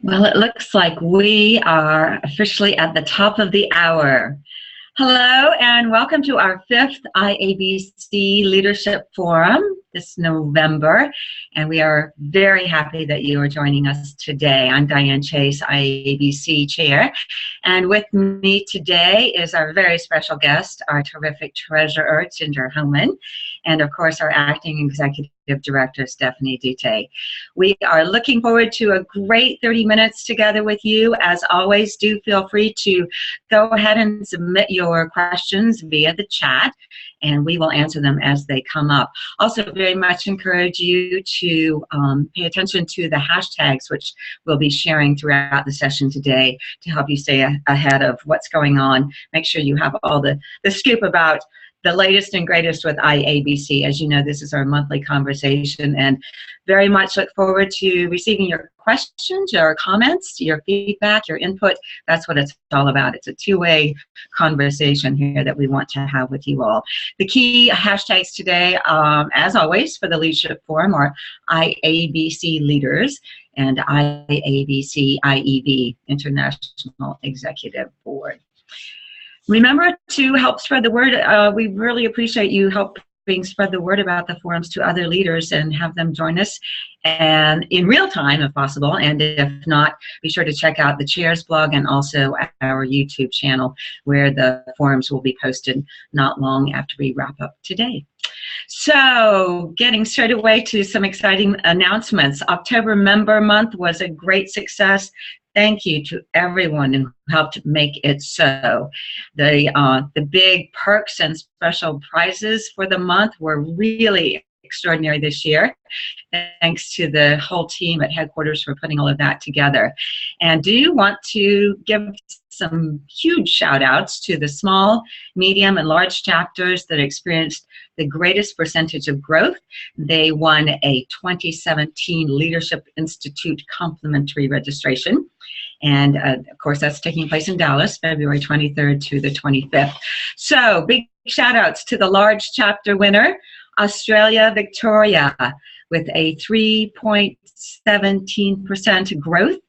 Well, it looks like we are officially at the top of the hour. Hello, and welcome to our 5th IABC Leadership Forum this November. And we are very happy that you are joining us today. I'm Diane Chase, IABC Chair. And with me today is our very special guest, our terrific treasurer, Ginger Homan, and of course, our acting executive director, Stephanie Dute. We are looking forward to a great 30 minutes together with you. As always, do feel free to go ahead and submit your questions via the chat, and we will answer them as they come up. Also, very much encourage you to pay attention to the hashtags, which we'll be sharing throughout the session today to help you stay ahead of what's going on. Make sure you have all the scoop about the latest and greatest with IABC. As you know, this is our monthly conversation, and very much look forward to receiving your questions, your comments, your feedback, your input. That's what it's all about. It's a two-way conversation here that we want to have with you all. The key hashtags today, as always, for the Leadership Forum are IABC Leaders and IABC IEB, International Executive Board. Remember to help spread the word. We really appreciate you helping spread the word about the forums to other leaders and have them join us, and in real time if possible. And if not, be sure to check out the Chairs blog and also our YouTube channel, where the forums will be posted not long after we wrap up today. So, getting straight away to some exciting announcements. October Member Month was a great success. Thank you to everyone who helped make it so. The big perks and special prizes for the month were really extraordinary this year. Thanks to the whole team at headquarters for putting all of that together. And do want to give some huge shout outs to the small, medium, and large chapters that experienced the greatest percentage of growth. They won a 2017 Leadership Institute complimentary registration. And of course, that's taking place in Dallas, February 23rd to the 25th. So big shout outs to the large chapter winner, Australia, Victoria, with a 3.17% growth.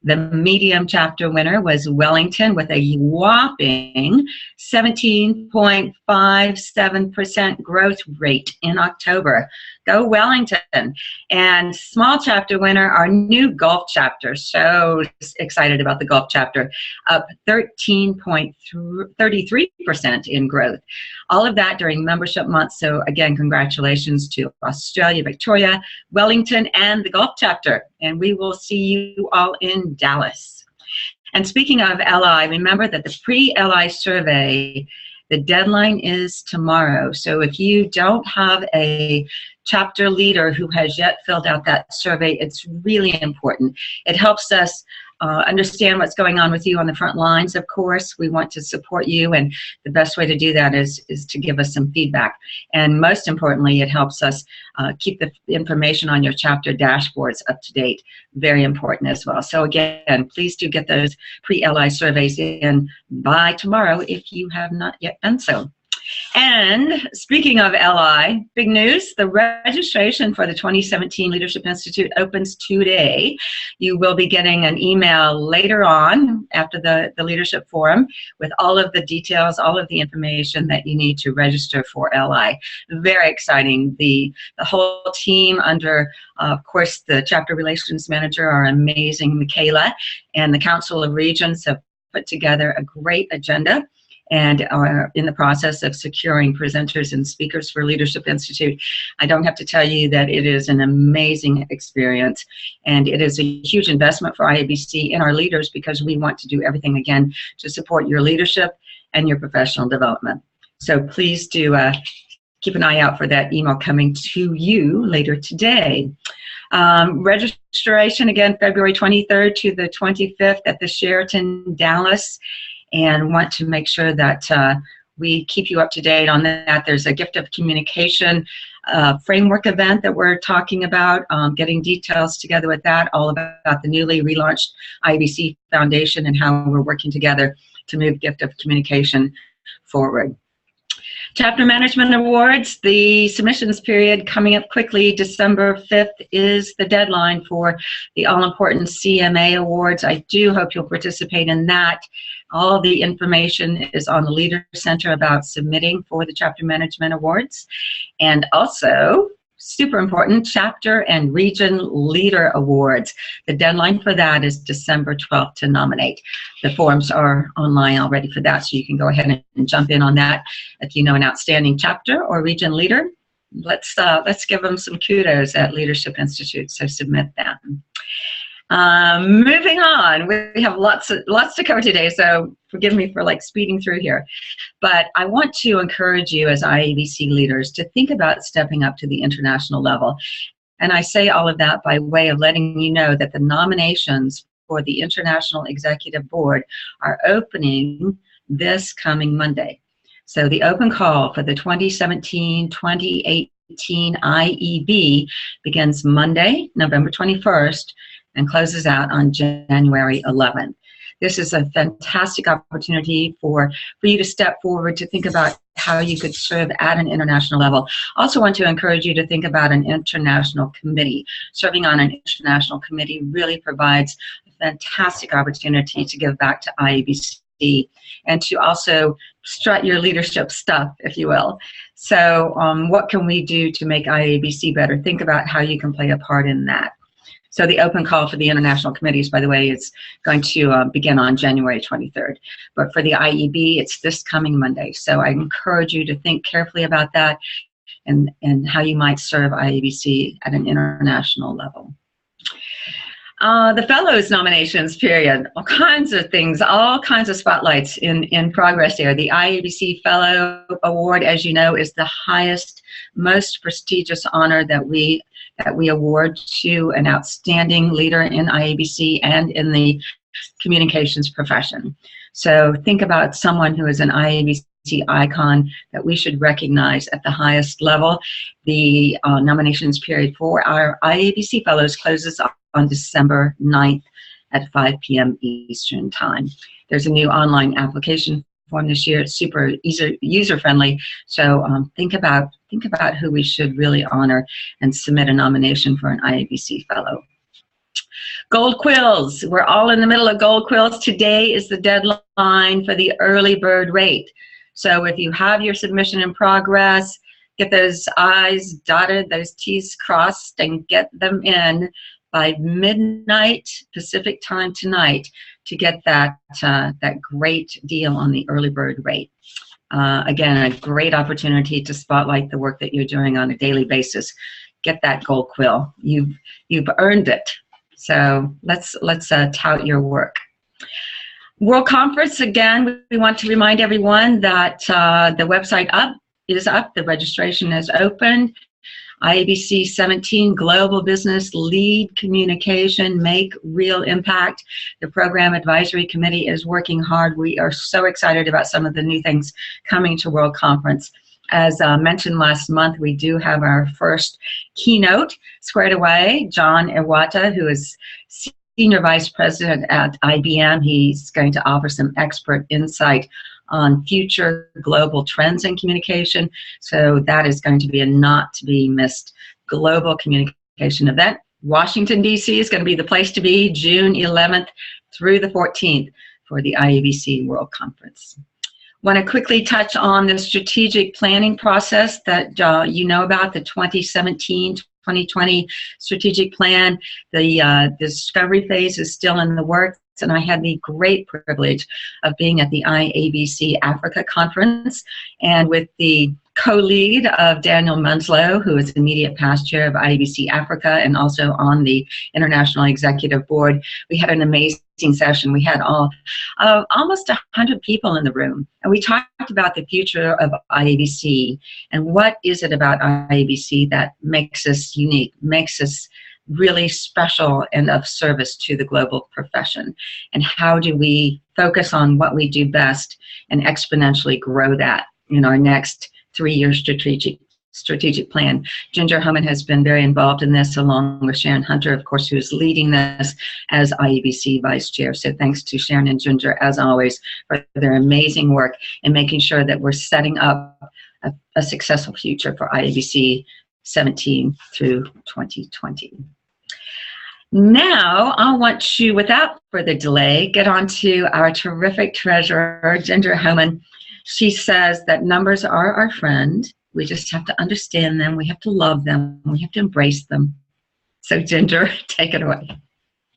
The medium chapter winner was Wellington with a whopping 17.57% growth rate in October. Go Wellington. And small chapter winner, our new Gulf chapter. So excited about the Gulf chapter, up 13.33% in growth. All of that during membership month. So again, congratulations to Australia, Victoria, Wellington, and the Gulf chapter. And we will see you all in Dallas. And speaking of LI, remember that the pre-LI survey, the deadline is tomorrow. So if you don't have a chapter leader who has yet filled out that survey, it's really important. It helps us understand what's going on with you on the front lines, of course. We want to support you, and the best way to do that is to give us some feedback. And most importantly, it helps us keep the information on your chapter dashboards up to date. Very important as well. So again, please do get those pre-LI surveys in by tomorrow if you have not yet done so. And speaking of LI, big news, the registration for the 2017 Leadership Institute opens today. You will be getting an email later on after the Leadership Forum with all of the details, all of the information that you need to register for LI. Very exciting. The whole team under, of course, the Chapter Relations Manager, our amazing Michaela, and the Council of Regents have put together a great agenda and are in the process of securing presenters and speakers for Leadership Institute. I don't have to tell you that it is an amazing experience, and it is a huge investment for IABC and our leaders, because we want to do everything, again, to support your leadership and your professional development. So please do keep an eye out for that email coming to you later today. Registration, again, February 23rd to the 25th at the Sheraton, Dallas. And want to make sure that we keep you up to date on that. There's a gift of communication framework event that we're talking about, getting details together with that, all about the newly relaunched IABC Foundation and how we're working together to move gift of communication forward. Chapter Management Awards, the submissions period coming up quickly. December 5th is the deadline for the all-important CMA Awards. I do hope you'll participate in that. All the information is on the Leader Center about submitting for the Chapter Management Awards. And also, super important, Chapter and Region Leader Awards. The deadline for that is December 12th to nominate. The forms are online already for that, so you can go ahead and jump in on that. If you know an outstanding chapter or region leader, let's give them some kudos at Leadership Institute, so submit them. Moving on, we have lots to cover today, so forgive me for speeding through here. But I want to encourage you as IABC leaders to think about stepping up to the international level. And I say all of that by way of letting you know that the nominations for the International Executive Board are opening this coming Monday. So the open call for the 2017-2018 IEB begins Monday, November 21st, and closes out on January 11th. This is a fantastic opportunity for you to step forward to think about how you could serve at an international level. Also want to encourage you to think about an international committee. Serving on an international committee really provides a fantastic opportunity to give back to IABC and to also strut your leadership stuff, if you will. So what can we do to make IABC better? Think about how you can play a part in that. So the open call for the international committees, by the way, is going to begin on January 23rd. But for the IEB, it's this coming Monday. So I encourage you to think carefully about that and how you might serve IABC at an international level. The Fellows nominations period, all kinds of things, all kinds of spotlights in progress there. The IABC Fellow Award, as you know, is the highest, most prestigious honor that we award to an outstanding leader in IABC and in the communications profession. So think about someone who is an IABC icon that we should recognize at the highest level. The nominations period for our IABC Fellows closes on December 9th at 5 p.m. Eastern Time. There's a new online application form this year. It's super user-friendly. So think about who we should really honor and submit a nomination for an IABC Fellow. Gold Quills. We're all in the middle of Gold Quills. Today is the deadline for the early bird rate. So if you have your submission in progress, get those I's dotted, those T's crossed, and get them in by midnight Pacific time tonight to get that great deal on the early bird rate. Again, a great opportunity to spotlight the work that you're doing on a daily basis. Get that gold quill. You've earned it. So let's tout your work. World Conference, again, we want to remind everyone that the website is up. The registration is open. IABC 17, Global Business Lead Communication, Make Real Impact. The Program Advisory Committee is working hard. We are so excited about some of the new things coming to World Conference. As mentioned last month, we do have our first keynote squared away. John Iwata, who is Senior Vice President at IBM, he's going to offer some expert insight on future global trends in communication. So that is going to be a not to be missed global communication event. Washington, D.C. is going to be the place to be, June 11th through the 14th for the IABC World Conference. Want to quickly touch on the strategic planning process that you know about, the 2017-2020 strategic plan. The discovery phase is still in the works, and I had the great privilege of being at the IABC Africa Conference, and with the co-lead of Daniel Munslow, who is immediate past chair of IABC Africa and also on the International Executive Board. We had an amazing session. We had almost 100 people in the room, and we talked about the future of IABC and what is it about IABC that makes us unique, makes us really special and of service to the global profession, and how do we focus on what we do best and exponentially grow that in our next 3-year strategic plan. Ginger Homan has been very involved in this, along with Sharon Hunter, of course, who is leading this as IABC Vice Chair. So thanks to Sharon and Ginger, as always, for their amazing work in making sure that we're setting up a successful future for IABC 17 through 2020. Now, I want to, without further delay, get on to our terrific treasurer, Ginger Homan. She says that numbers are our friend. We just have to understand them. We have to love them. We have to embrace them. So, Ginger, take it away.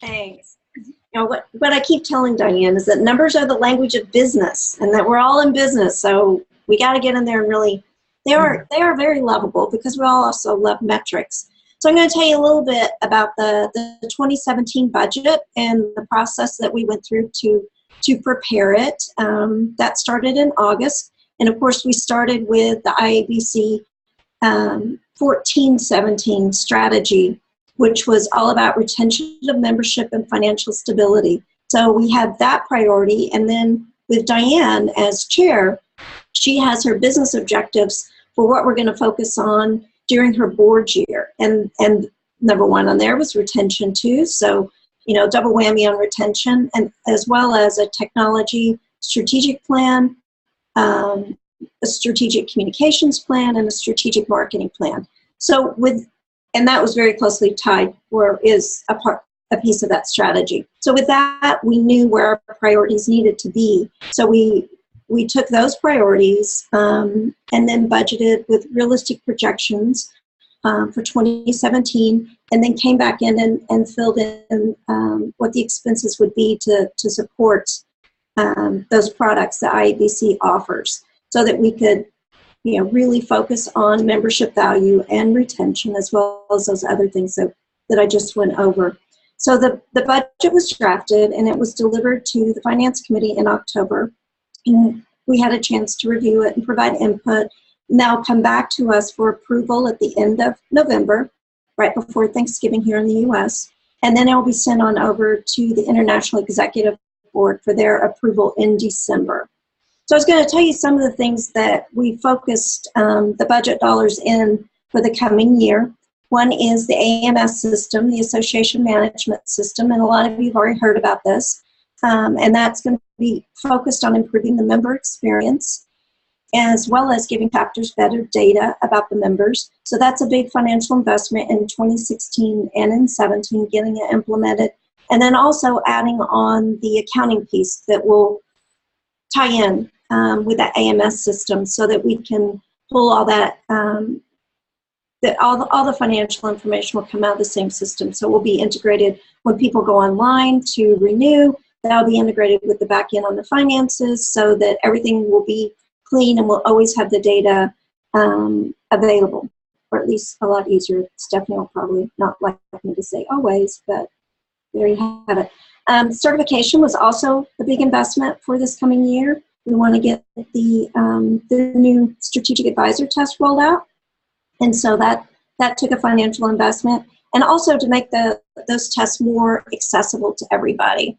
Thanks. You know, what I keep telling Diane is that numbers are the language of business, and that we're all in business. So we got to get in there and really, they are very lovable, because we all also love metrics. So I'm going to tell you a little bit about the 2017 budget and the process that we went through to prepare it. That started in August. And of course, we started with the IABC 14-17 strategy, which was all about retention of membership and financial stability. So we had that priority. And then with Diane as chair, she has her business objectives for what we're going to focus on during her board year. And number one on there was retention too. So, you know, double whammy on retention, and as well as a technology strategic plan, a strategic communications plan, and a strategic marketing plan. So and that was very closely tied, or is a piece of that strategy. So with that, we knew where our priorities needed to be. So we took those priorities and then budgeted with realistic projections for 2017, and then came back in and filled in what the expenses would be to support those products that IABC offers, so that we could, you know, really focus on membership value and retention, as well as those other things that I just went over. So the budget was drafted, and it was delivered to the Finance Committee in October. And we had a chance to review it and provide input. Now come back to us for approval at the end of November, right before Thanksgiving here in the U.S. And then it will be sent on over to the International Executive Board for their approval in December. So I was going to tell you some of the things that we focused the budget dollars in for the coming year. One is the AMS system, the Association Management System, and a lot of you have already heard about this. And that's going to be focused on improving the member experience, as well as giving chapters better data about the members. So that's a big financial investment in 2016 and in 17, getting it implemented. And then also adding on the accounting piece that will tie in with the AMS system, so that we can pull all that, all the financial information will come out of the same system. So we'll be integrated when people go online to renew. That'll be integrated with the back end on the finances, so that everything will be clean and we'll always have the data available, or at least a lot easier. Stephanie will probably not like me to say always, but there you have it. Certification was also a big investment for this coming year. We want to get the new strategic advisor test rolled out. And so that took a financial investment, and also to make those tests more accessible to everybody.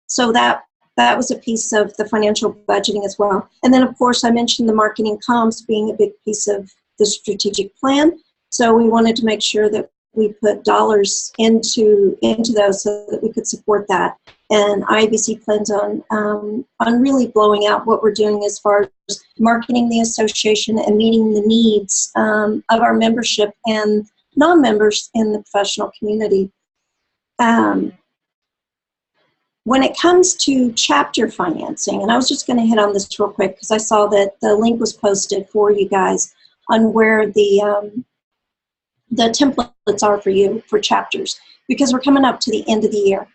So that was a piece of the financial budgeting as well. And then, of course, I mentioned the marketing comms being a big piece of the strategic plan. So we wanted to make sure that we put dollars into those so that we could support that. And IABC plans on really blowing out what we're doing as far as marketing the association and meeting the needs of our membership and non-members in the professional community. When it comes to chapter financing, and I was just going to hit on this real quick because I saw that the link was posted for you guys on where the templates are for you for chapters, because we're coming up to the end of the year.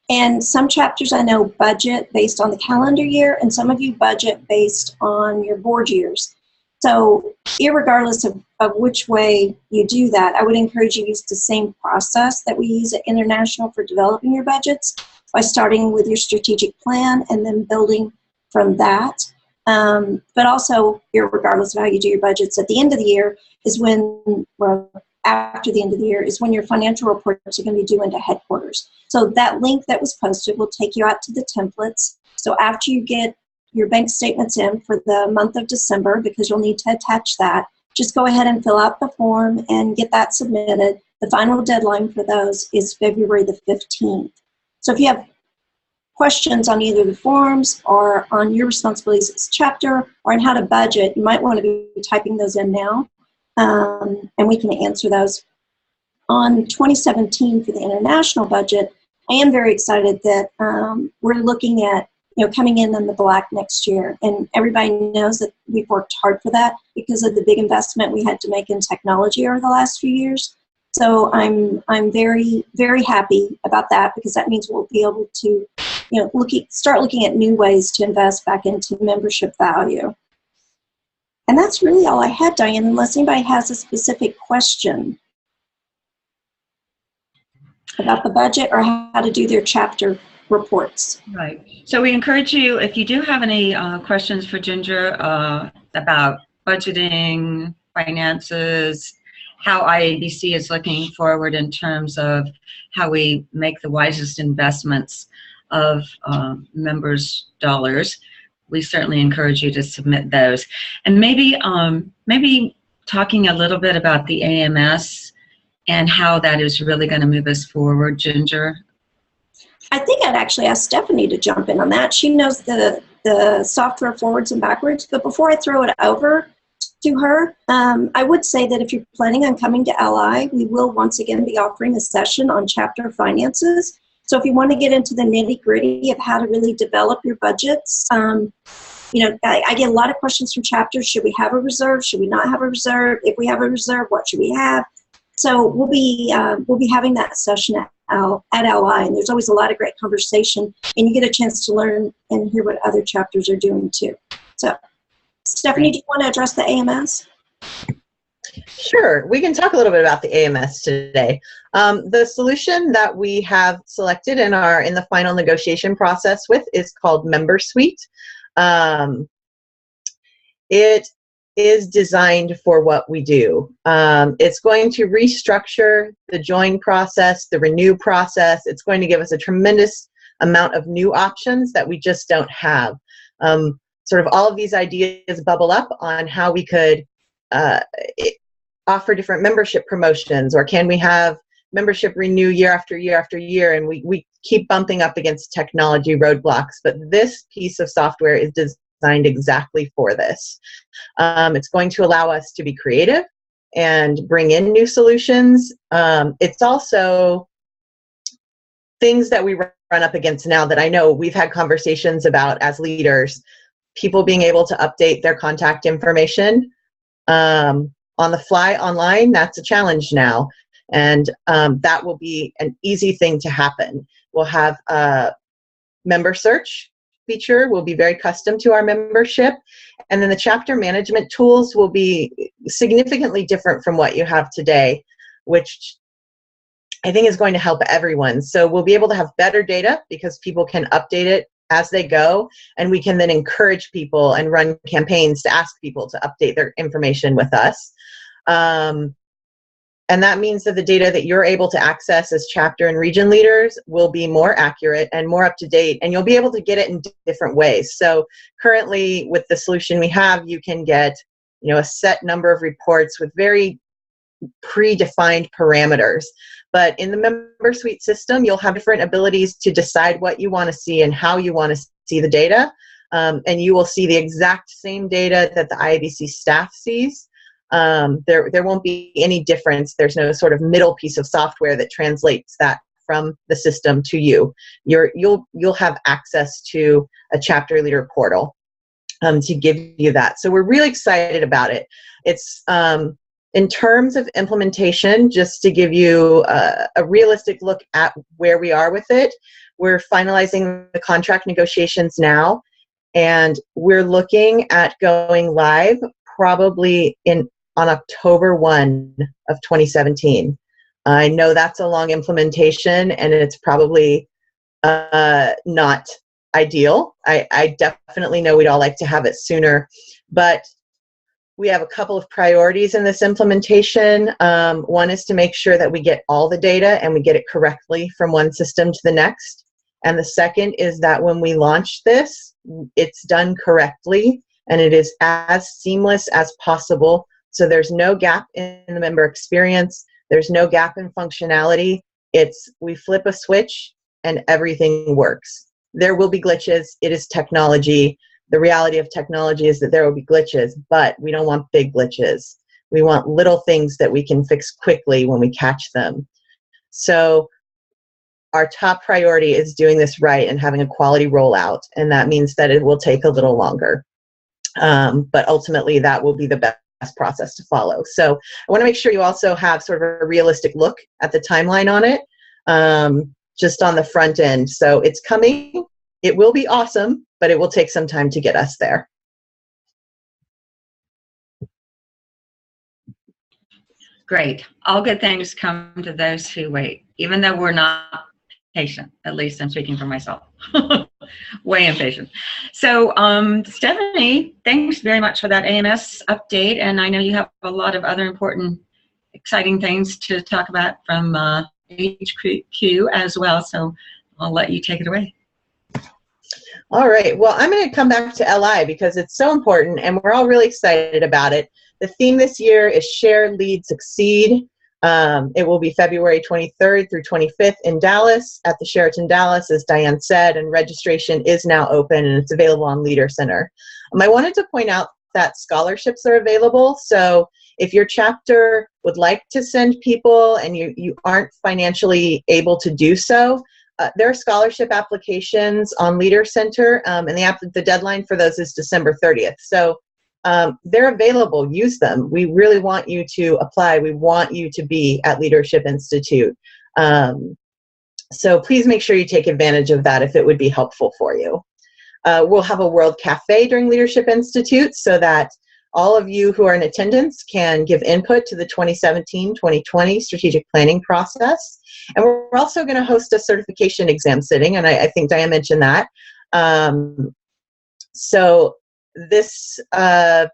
And some chapters I know budget based on the calendar year, and some of you budget based on your board years. So irregardless of which way you do that, I would encourage you to use the same process that we use at International for developing your budgets, by starting with your strategic plan and then building from that. But also, irregardless of how you do your budgets, at the end of the year is when, well, after the end of the year is when your financial reports are going to be due into headquarters. So that link that was posted will take you out to the templates. So after you get your bank statements in for the month of December, because you'll need to attach that, just go ahead and fill out the form and get that submitted. The final deadline for those is February the 15th. So if you have questions on either the forms or on your responsibilities as a chapter or on how to budget, you might want to be typing those in now, and we can answer those. On 2017 for the international budget, I am very excited that we're looking at coming in the black next year, and everybody knows that we've worked hard for that because of the big investment we had to make in technology over the last few years. So I'm very, very happy about that because that means we'll be able to start looking at new ways to invest back into membership value. And that's really all I had, Diane, unless anybody has a specific question about the budget or how to do their chapter reports. Right. So we encourage you, if you do have any questions for Ginger about budgeting, finances, how IABC is looking forward in terms of how we make the wisest investments of members' dollars, we certainly encourage you to submit those. And maybe talking a little bit about the AMS and how that is really going to move us forward, Ginger. I think I'd actually ask Stephanie to jump in on that. She knows the software forwards and backwards, but before I throw it over to her, I would say that if you're planning on coming to LI, we will once again be offering a session on chapter finances. So if you want to get into the nitty-gritty of how to really develop your budgets, I get a lot of questions from chapters. Should we have a reserve? Should we not have a reserve? If we have a reserve, what should we have? So we'll be having that session at LI, and there's always a lot of great conversation, and you get a chance to learn and hear what other chapters are doing too. So, Stephanie, do you want to address the AMS? Sure, we can talk a little bit about the AMS today. The solution that we have selected and are in the final negotiation process with is called MemberSuite. It is designed for what we do. It's going to restructure the join process, the renew process. It's going to give us a tremendous amount of new options that we just don't have. Sort of all of these ideas bubble up on how we could offer different membership promotions, or can we have membership renew year after year after year, and we keep bumping up against technology roadblocks. But this piece of software is designed exactly for this. It's going to allow us to be creative and bring in new solutions. It's also things that we run up against now that I know we've had conversations about as leaders, people being able to update their contact information on the fly online. That's a challenge now. And that will be an easy thing to happen. We'll have a member search feature will be very custom to our membership. And then the chapter management tools will be significantly different from what you have today, which I think is going to help everyone. So we'll be able to have better data because people can update it as they go, and we can then encourage people and run campaigns to ask people to update their information with us. And that means that the data that you're able to access as chapter and region leaders will be more accurate and more up to date, and you'll be able to get it in different ways. So currently with the solution we have, you can get a set number of reports with very predefined parameters. But in the MemberSuite system, you'll have different abilities to decide what you want to see and how you want to see the data. And you will see the exact same data that the IABC staff sees. There won't be any difference. There's no sort of middle piece of software that translates that from the system to you. You'll have access to a chapter leader portal to give you that. So we're really excited about it. It's in terms of implementation, just to give you a realistic look at where we are with it, we're finalizing the contract negotiations now, and we're looking at going live probably on October 1 of 2017. I know that's a long implementation, and it's probably not ideal. I definitely know we'd all like to have it sooner, but we have a couple of priorities in this implementation. One is to make sure that we get all the data and we get it correctly from one system to the next. And the second is that when we launch this, it's done correctly and it is as seamless as possible. So there's no gap in the member experience. There's no gap in functionality. We flip a switch and everything works. there will be glitches. It is technology. The reality of technology is that there will be glitches, but we don't want big glitches. We want little things that we can fix quickly when we catch them. So our top priority is doing this right and having a quality rollout, and that means that it will take a little longer. But ultimately, that will be the best process to follow. So I want to make sure you also have sort of a realistic look at the timeline on it, just on the front end. So it's coming. It will be awesome, but it will take some time to get us there. Great. All good things come to those who wait, even though we're not patient. At least I'm speaking for myself. Way impatient. So Stephanie, thanks very much for that AMS update. And I know you have a lot of other important, exciting things to talk about from HQ as well. So I'll let you take it away. All right. Well, I'm going to come back to LI because it's so important and we're all really excited about it. The theme this year is Share, Lead, Succeed. It will be February 23rd through 25th in Dallas at the Sheraton Dallas, as Diane said, and registration is now open and it's available on Leader Center. I wanted to point out that scholarships are available. So if your chapter would like to send people and you aren't financially able to do so, there are scholarship applications on Leader Center, and the deadline for those is December 30th. So they're available. Use them. We really want you to apply. We want you to be at Leadership Institute. So please make sure you take advantage of that if it would be helpful for you. We'll have a World Cafe during Leadership Institute so that all of you who are in attendance can give input to the 2017-2020 strategic planning process. And we're also going to host a certification exam sitting, and I think Diane mentioned that. So this, the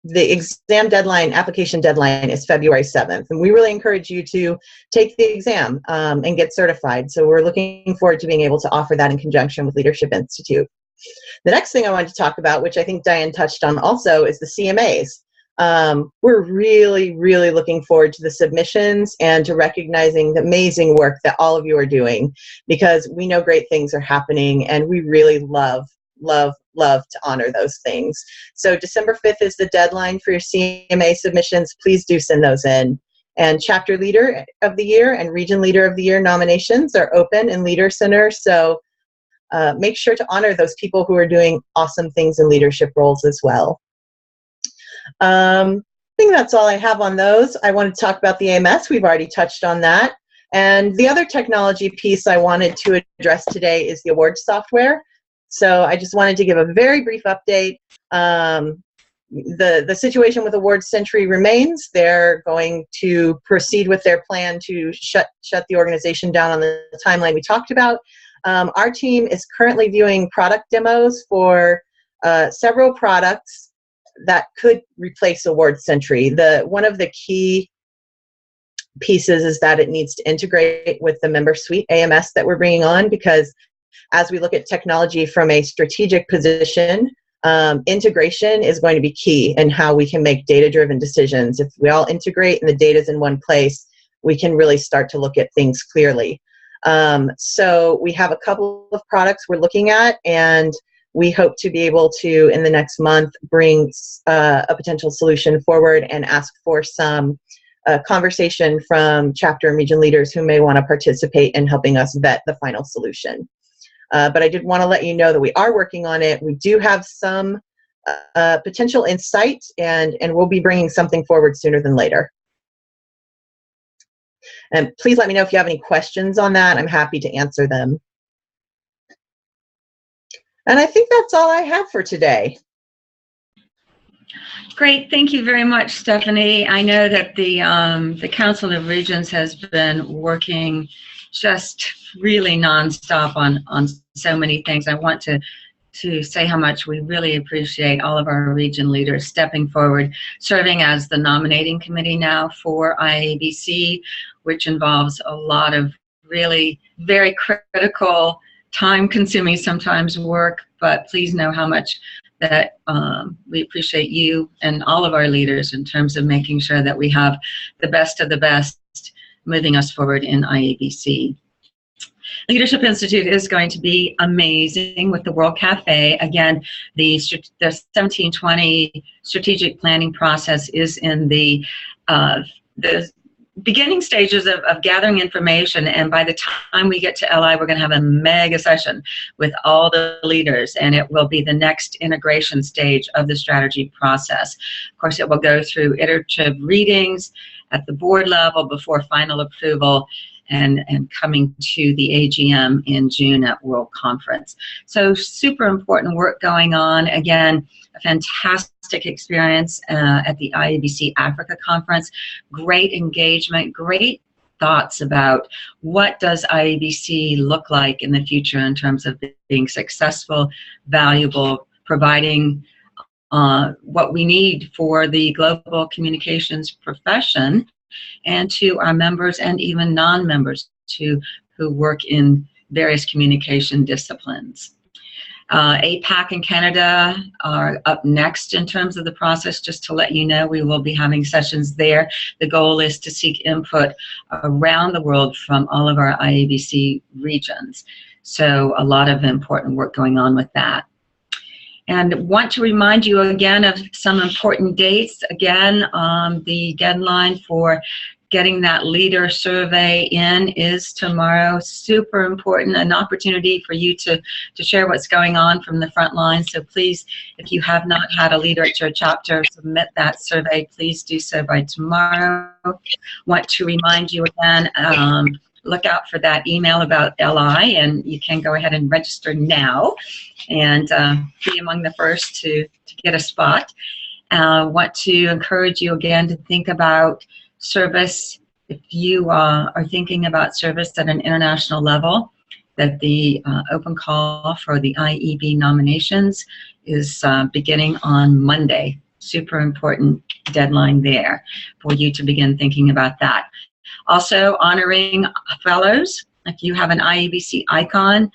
exam deadline, application deadline is February 7th, and we really encourage you to take the exam and get certified. So we're looking forward to being able to offer that in conjunction with Leadership Institute. The next thing I wanted to talk about, which I think Diane touched on also, is the CMAs. We're really, really looking forward to the submissions and to recognizing the amazing work that all of you are doing, because we know great things are happening and we really love to honor those things. So December 5th is the deadline for your CMA submissions. Please do send those in. And Chapter Leader of the Year and Region Leader of the Year nominations are open in Leader Center. So make sure to honor those people who are doing awesome things in leadership roles as well. I think that's all I have on those. I want to talk about the AMS. We've already touched on that. And the other technology piece I wanted to address today is the awards software. So I just wanted to give a very brief update. The situation with Awards Century remains. They're going to proceed with their plan to shut the organization down on the timeline we talked about. Our team is currently viewing product demos for several products that could replace Awards Century. One of the key pieces is that it needs to integrate with the member suite AMS that we're bringing on, because as we look at technology from a strategic position, integration is going to be key in how we can make data-driven decisions. If we all integrate and the data's in one place, we can really start to look at things clearly. So we have a couple of products we're looking at, and we hope to be able to, in the next month, bring a potential solution forward and ask for some conversation from chapter and region leaders who may want to participate in helping us vet the final solution. But I did want to let you know that we are working on it. We do have some potential insight, and we'll be bringing something forward sooner than later. And please let me know if you have any questions on that. I'm happy to answer them. And I think that's all I have for today. Great, thank you very much, Stephanie. I know that the Council of Regions has been working just really nonstop on so many things. I want to say how much we really appreciate all of our region leaders stepping forward, serving as the nominating committee now for IABC, which involves a lot of really very critical, time-consuming sometimes work, but please know how much that we appreciate you and all of our leaders in terms of making sure that we have the best of the best moving us forward in IABC. Leadership Institute is going to be amazing with the World Cafe. Again, the 1720 strategic planning process is in the beginning stages of gathering information, and by the time we get to LI, we're going to have a mega session with all the leaders, and it will be the next integration stage of the strategy process. Of course, it will go through iterative readings at the board level before final approval, and coming to the AGM in June at World Conference. So super important work going on. Again, a fantastic experience at the IABC Africa Conference. Great engagement, great thoughts about what does IABC look like in the future in terms of being successful, valuable, providing what we need for the global communications profession, and to our members and even non-members who work in various communication disciplines. APAC and Canada are up next in terms of the process. Just to let you know, we will be having sessions there. The goal is to seek input around the world from all of our IABC regions. So a lot of important work going on with that. And want to remind you again of some important dates. Again, the deadline for getting that leader survey in is tomorrow. Super important, an opportunity for you to share what's going on from the front line. So please, if you have not had a leader at your chapter submit that survey, please do so by tomorrow. Want to remind you again, look out for that email about LI, and you can go ahead and register now and be among the first to get a spot. Want to encourage you again to think about service. If you are thinking about service at an international level, that the open call for the IEB nominations is beginning on Monday. Super important deadline there for you to begin thinking about that. Also honoring fellows. If you have an IABC icon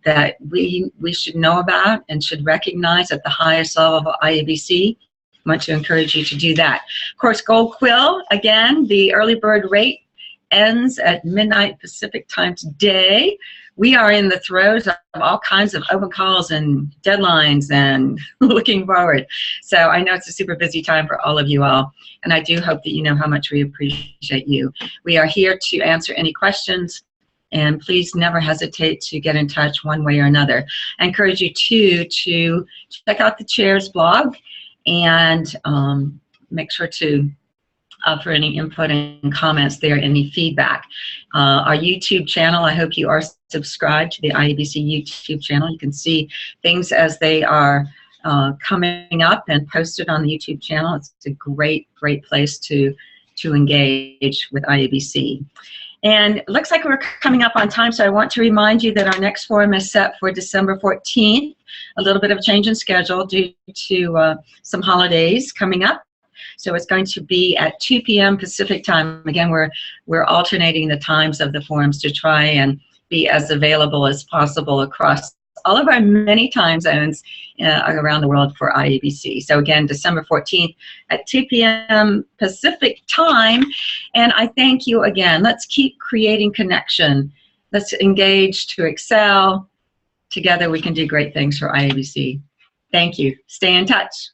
that we should know about and should recognize at the highest level of IABC, I want to encourage you to do that. Of course, Gold Quill, again, the early bird rate ends at midnight Pacific time today. We are in the throes of all kinds of open calls and deadlines and looking forward. So I know it's a super busy time for all of you all, and I do hope that you know how much we appreciate you. We are here to answer any questions, and please never hesitate to get in touch one way or another. I encourage you to check out the Chair's blog and make sure to for any input and comments there, any feedback. Our YouTube channel, I hope you are subscribed to the IABC YouTube channel. You can see things as they are coming up and posted on the YouTube channel. It's a great place to engage with IABC. And it looks like we're coming up on time, so I want to remind you that our next forum is set for December 14th. A little bit of a change in schedule due to some holidays coming up. So it's going to be at 2 p.m. Pacific time. Again, we're alternating the times of the forums to try and be as available as possible across all of our many time zones around the world for IABC. So again, December 14th at 2 p.m. Pacific time. And I thank you again. Let's keep creating connection. Let's engage to excel. Together we can do great things for IABC. Thank you. Stay in touch.